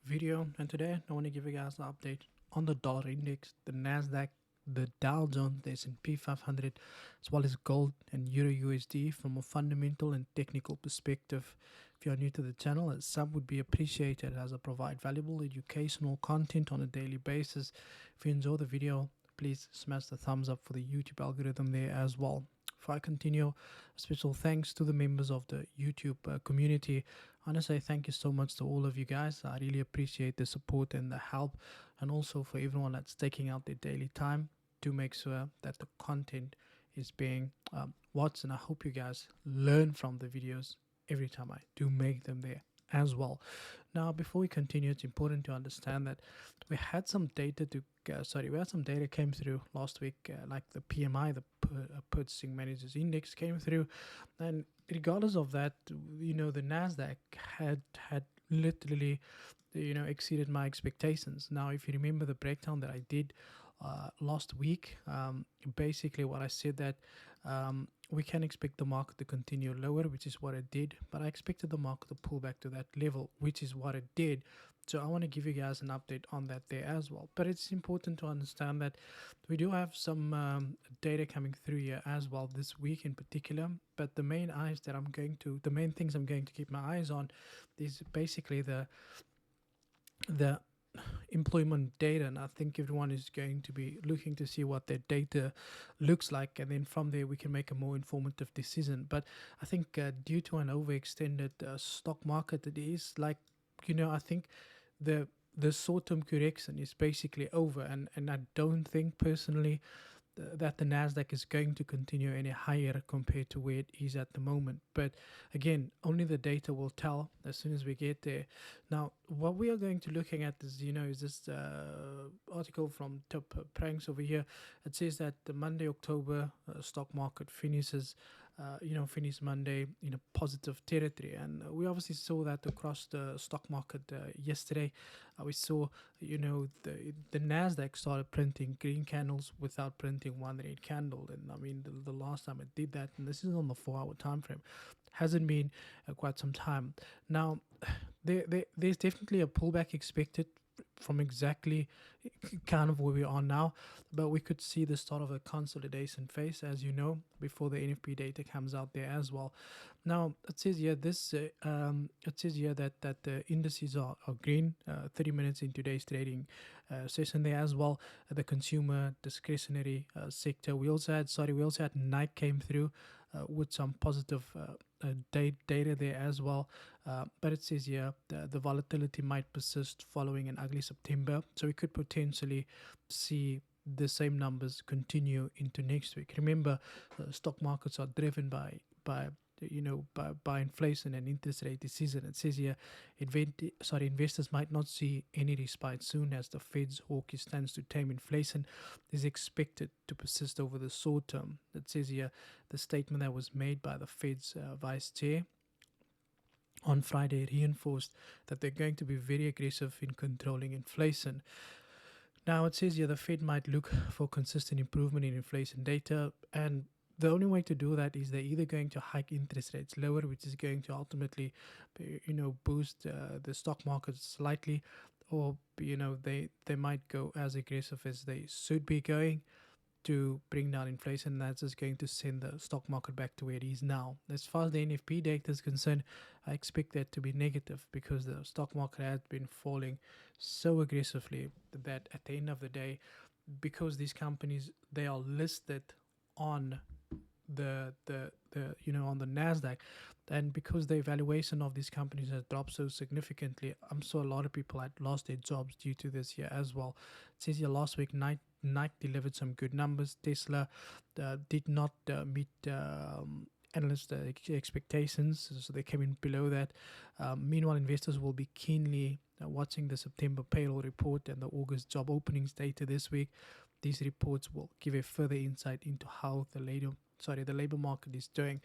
video, and today I want to give you guys an update on the dollar index, the Nasdaq, the Dow Jones, the S&P 500, as well as gold and Euro USD from a fundamental and technical perspective. If you are new to the channel, a sub would be appreciated as I provide valuable educational content on a daily basis. If you enjoy the video, please smash the thumbs up for the YouTube algorithm there as well. Before I continue, special thanks to the members of the YouTube community. I want to say thank you so much to all of you guys. I really appreciate the support and the help, and also for everyone that's taking out their daily time to make sure that the content is being watched. And I hope you guys learn from the videos every time I do make them there as well. Now, before we continue, it's important to understand that we had some data came through last week, like the PMI, the Purchasing Managers Index came through, and regardless of that, the Nasdaq had literally, exceeded my expectations. Now, if you remember the breakdown that I did last week, basically what I said that we can expect the market to continue lower, which is what it did, but I expected the market to pull back to that level, which is what it did. So I want to give you guys an update on that there as well. But it's important to understand that we do have some data coming through here as well this week in particular. But the main things I'm going to keep my eyes on is basically the employment data, and I think everyone is going to be looking to see what their data looks like, and then from there we can make a more informative decision. But I think due to an overextended stock market, it is like, I think the short-term correction is basically over, and I don't think personally that the Nasdaq is going to continue any higher compared to where it is at the moment. But again, only the data will tell as soon as we get there. Now, what we are going to looking at is, is this article from Top Pranks over here. It says that the Monday, October stock market finishes Monday in a positive territory, and we obviously saw that across the stock market yesterday. We saw, the Nasdaq started printing green candles without printing one red candle, and I mean the last time it did that, and this is on the 4-hour time frame, hasn't been quite some time now. There's definitely a pullback expected from exactly kind of where we are now, but we could see the start of a consolidation phase, as you know, before the NFP data comes out there as well. Now it says here that the indices are green 30 minutes in today's trading session there as well. The consumer discretionary sector, we also had Nike came through with some positive data there as well, but it says here the volatility might persist following an ugly September, so we could potentially see the same numbers continue into next week. Remember, stock markets are driven by inflation and interest rate decision. It says here, investors might not see any respite soon, as the Fed's hawkish stance to tame inflation is expected to persist over the short term. It says here, the statement that was made by the Fed's vice chair on Friday reinforced that they're going to be very aggressive in controlling inflation. Now it says here the Fed might look for consistent improvement in inflation data, and the only way to do that is they're either going to hike interest rates lower, which is going to ultimately, boost the stock market slightly, or they might go as aggressive as they should be going to bring down inflation. That's just going to send the stock market back to where it is now. As far as the NFP data is concerned, I expect that to be negative, because the stock market has been falling so aggressively that at the end of the day, because these companies, they are listed on the on the Nasdaq, and because the evaluation of these companies has dropped so significantly, I'm sure a lot of people had lost their jobs due to this here as well. It says here last week Nike delivered some good numbers. Tesla did not meet analyst expectations, so they came in below that. Meanwhile, investors will be keenly watching the September payroll report and the August job openings data this week. These reports will give a further insight into how the labor market is doing,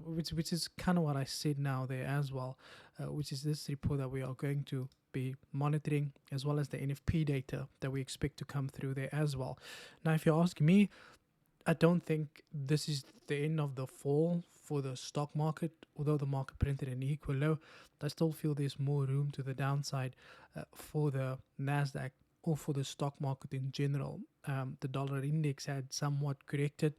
which is kind of what I said now there as well, which is this report that we are going to be monitoring, as well as the NFP data that we expect to come through there as well. Now, if you ask me, I don't think this is the end of the fall for the stock market. Although the market printed an equal low, I still feel there's more room to the downside for the Nasdaq or for the stock market in general. The dollar index had somewhat corrected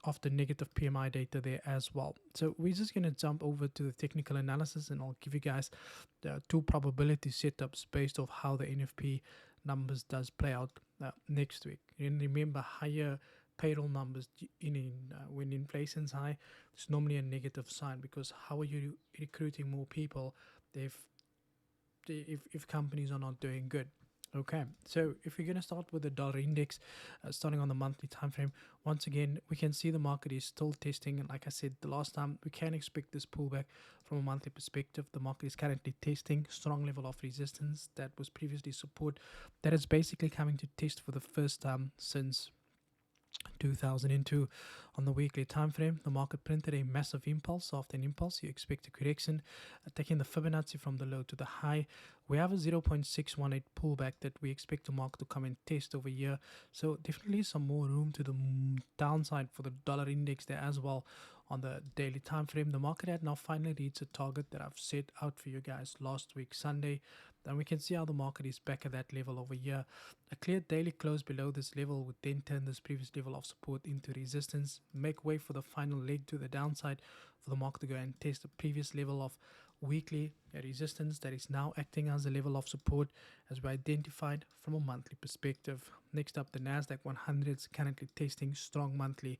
after negative PMI data there as well. So we're just going to jump over to the technical analysis, and I'll give you guys the two probability setups based off how the NFP numbers does play out next week. And remember, higher payroll numbers when inflation's high, it's normally a negative sign, because how are you recruiting more people if companies are not doing good? Okay, so if we're going to start with the dollar index, starting on the monthly time frame, once again, we can see the market is still testing. And like I said the last time, we can expect this pullback from a monthly perspective. The market is currently testing strong level of resistance that was previously support, that is basically coming to test for the first time since 2002. On the weekly time frame, the market printed a massive impulse. After an impulse, you expect a correction, taking the Fibonacci from the low to the high. We have a 0.618 pullback that we expect the market to come and test over here. So definitely some more room to the downside for the dollar index there as well. On the daily time frame, the market had now finally reached a target that I've set out for you guys last week Sunday. Then we can see how the market is back at that level over here. A clear daily close below this level would then turn this previous level of support into resistance, make way for the final leg to the downside for the market to go and test the previous level of weekly resistance that is now acting as a level of support, as we identified from a monthly perspective. Next up, the Nasdaq 100 is currently testing strong monthly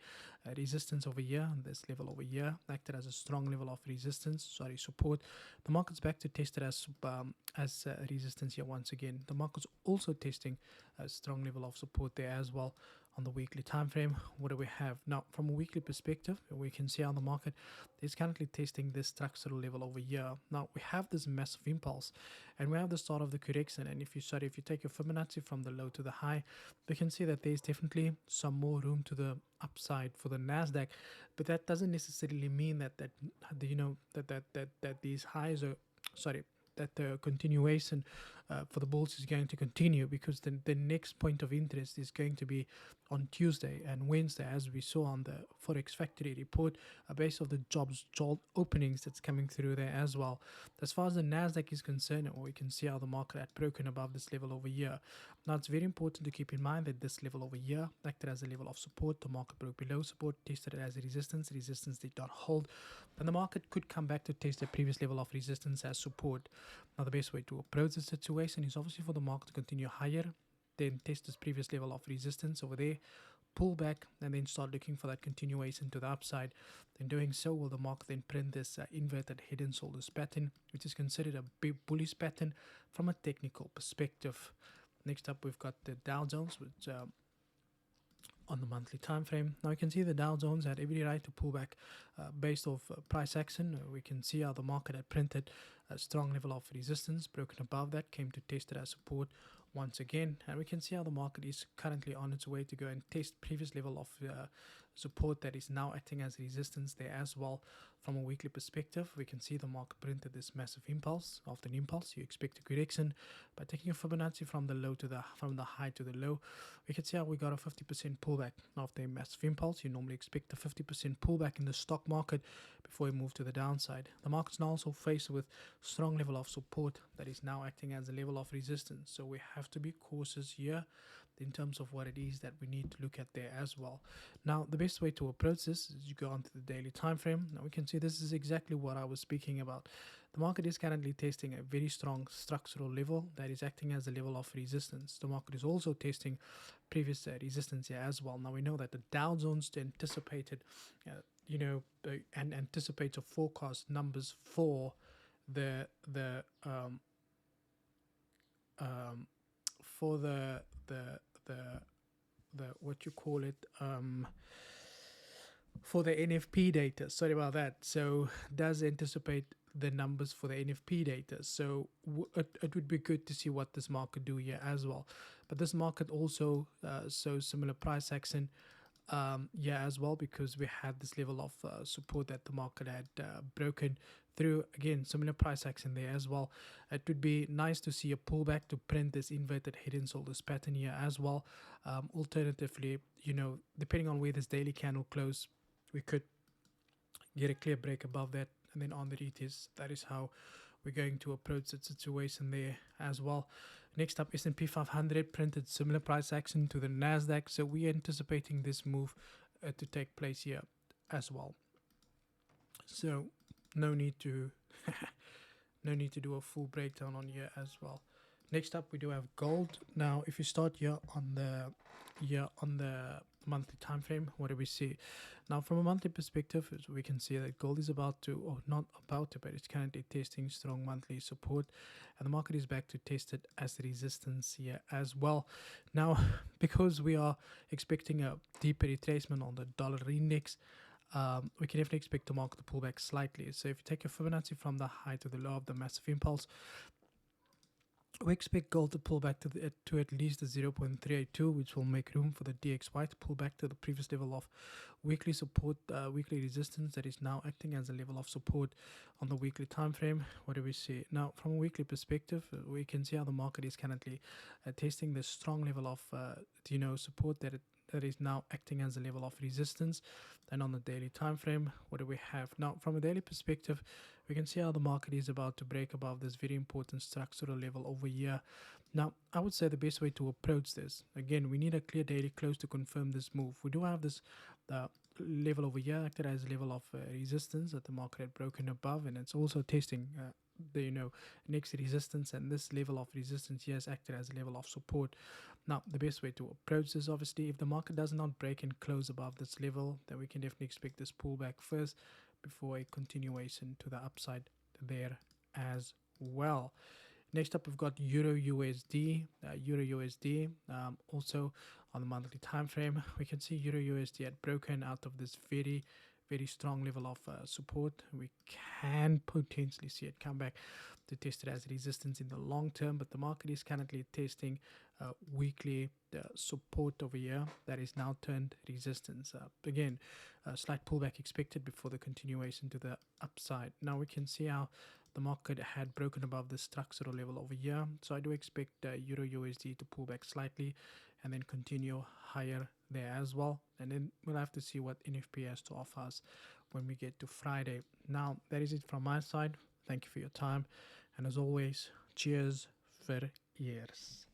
resistance over here. This level over here acted as a strong level of support. The market's back to test it as resistance here once again. The market's also testing a strong level of support there as well. On the weekly time frame, what do we have now? From a weekly perspective, we can see how the market is currently testing this structural level over here. Now we have this massive impulse, and we have the start of the correction. And if you take your Fibonacci from the low to the high, we can see that there's definitely some more room to the upside for the Nasdaq. But that doesn't necessarily mean that these highs are that the continuation for the bulls is going to continue, because the next point of interest is going to be on Tuesday and Wednesday, as we saw on the Forex Factory report, based on the jobs openings that's coming through there as well. As far as the Nasdaq is concerned, we can see how the market had broken above this level over here. Now it's very important to keep in mind that this level over here acted as a level of support. The market broke below support, tested it as a resistance did not hold, and the market could come back to test the previous level of resistance as support. Now the best way to approach the situation is obviously for the market to continue higher, then test this previous level of resistance over there, pull back, and then start looking for that continuation to the upside. In doing so, will the market then print this inverted head and shoulders pattern, which is considered a big bullish pattern from a technical perspective. Next up, we've got the Dow Jones, which on the monthly time frame. Now you can see the Dow Jones had every right to pull back based off price action. We can see how the market had printed a strong level of resistance, broken above that, came to test it as support once again, and we can see how the market is currently on its way to go and test previous level of support that is now acting as resistance there as well. From a weekly perspective, we can see the market printed this massive impulse. After an impulse, you expect a correction. By taking a Fibonacci from the high to the low, we can see how we got a 50% pullback. After a massive impulse, you normally expect a 50% pullback in the stock market before you move to the downside. The market's now also faced with strong level of support that is now acting as a level of resistance. So we have to be cautious here in terms of what it is that we need to look at there as well. Now, the best way to approach this is you go onto the daily time frame. Now we can see this is exactly what I was speaking about. The market is currently testing a very strong structural level that is acting as a level of resistance. The market is also testing previous resistance here as well. Now we know that the Dow Jones anticipated, and anticipates or forecast numbers for the what you call it, for the NFP data. Sorry about that. So does anticipate the numbers for the NFP data. So it would be good to see what this market do here as well. But this market also shows similar price action as well, because we had this level of support that the market had broken through. Again, similar price action there as well. It would be nice to see a pullback to print this inverted head and shoulders pattern here as well. Alternatively, depending on where this daily candle close, we could get a clear break above that, and then on the retest. That is how we're going to approach the situation there as well. Next up, S&P 500 printed similar price action to the Nasdaq, so we're anticipating this move to take place here as well. So no need to no need to do a full breakdown on here as well. Next up, we do have gold. Now, if you start here on the monthly time frame, what do we see? Now, from a monthly perspective, we can see that gold is about to, or not about to, but it's currently testing strong monthly support, and the market is back to test it as resistance here as well. Now, because we are expecting a deeper retracement on the dollar index, we can definitely expect the market to pull back slightly. So if you take a Fibonacci from the high to the low of the massive impulse, we expect gold to pull back to at least the 0.382, which will make room for the DXY to pull back to the previous level of weekly support, weekly resistance that is now acting as a level of support on the weekly time frame. What do we see? Now, from a weekly perspective, we can see how the market is currently testing the strong level of support that is now acting as a level of resistance. And on the daily time frame, what do we have? Now, from a daily perspective, we can see how the market is about to break above this very important structural level over here. Now, I would say the best way to approach this, again, we need a clear daily close to confirm this move. We do have this level over here acted as a level of resistance that the market had broken above, and it's also testing the next resistance, and this level of resistance here is acted as a level of support. Now, the best way to approach this, obviously, if the market does not break and close above this level, then we can definitely expect this pullback first before a continuation to the upside there as well. Next up, we've got Euro USD. Also on the monthly time frame, we can see Euro USD had broken out of this very strong level of support. We can potentially see it come back to test it as resistance in the long term, but the market is currently testing weekly support over here that is now turned resistance. Again, a slight pullback expected before the continuation to the upside. Now we can see how the market had broken above the structural level over here, so I do expect Euro USD to pull back slightly and then continue higher there as well, and then we'll have to see what NFP has to offer us when we get to Friday. Now, that is it from my side. Thank you for your time, and as always, cheers for years.